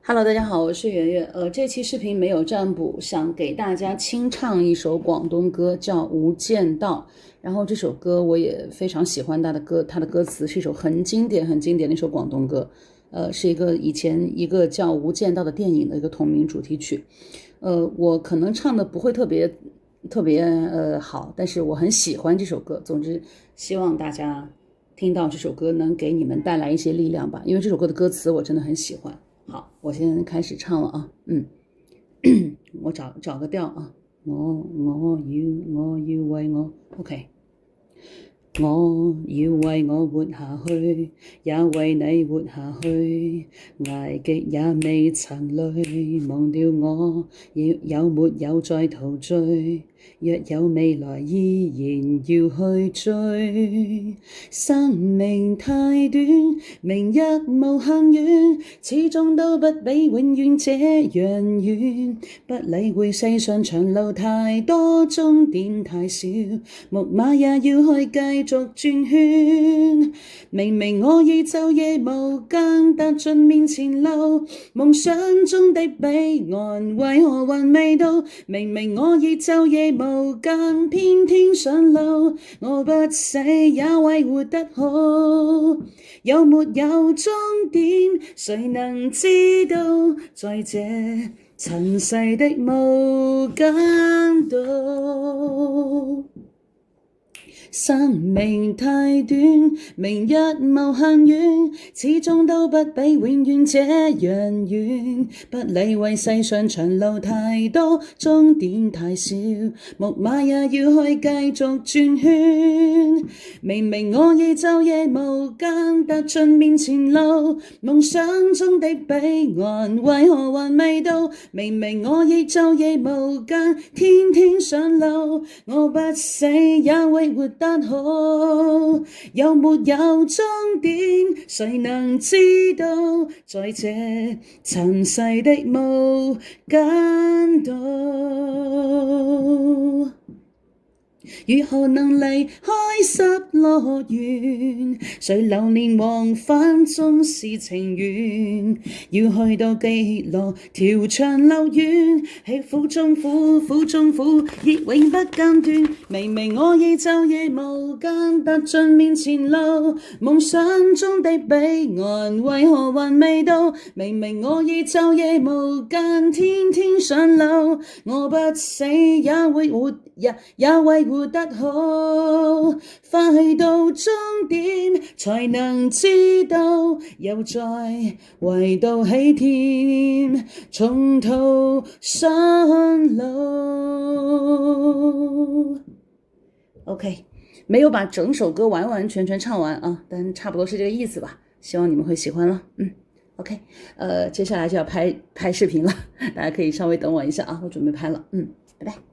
Hello，大家好，我是圆圆。这期视频没有占卜，想给大家清唱一首广东歌，叫《无间道》。然后这首歌我也非常喜欢它的歌词是一首很经典、很经典的一首广东歌。是以前一个叫《无间道》的电影的一个同名主题曲。我可能唱的不会特别好，但是我很喜欢这首歌。总之，希望大家听到这首歌能给你们带来一些力量吧，因为这首歌的歌词我真的很喜欢。好，我先开始唱了啊，我找个调啊，我要為我，OK，我要為我活下去，也為你活下去，捱極也未曾累，忘掉我，有沒有再陶醉？若有未來依然要去追，生命太短，明日無限遠，始終都不比永遠這樣遠。不理會世上長路太多，終點太少，木馬也要去繼續轉圈。明明我已晝夜無間，踏進面前路，夢想中的彼岸為何還未到？明明我已晝夜無間，偏天上路，我不死也為活得好。有沒有終點，誰能知道？在這塵世的無間道。生命太短，明日無限遠，始終都不比永遠這樣遠。不理會世上長路太多，終點太少，木馬也要去繼續轉圈。明明我已晝夜無間，踏進面前路，夢想中的彼岸為何還未到？明明我已晝夜無間，天天上路，我不死也為活得好。有沒有終點，誰能知道？在這塵世的無間道，如何能離開失樂園？誰流連忘返終是情緣？要去到極樂條長路遠，吃苦中苦，苦中苦，亦永不間斷。明明我已晝夜無間，踏進面前路，夢想中的彼岸為何還未到？明明我已晝夜無間，天天上路，我不死也為活得好，快到終點才能知道，又再為道起點，重途上路。OK， 沒有把整首歌完完全全唱完啊，但差不多是這個意思吧，希望你們會喜歡了。OK， 接下來就要拍視頻了，大家可以稍微等我一下啊，我準備拍了，拜拜。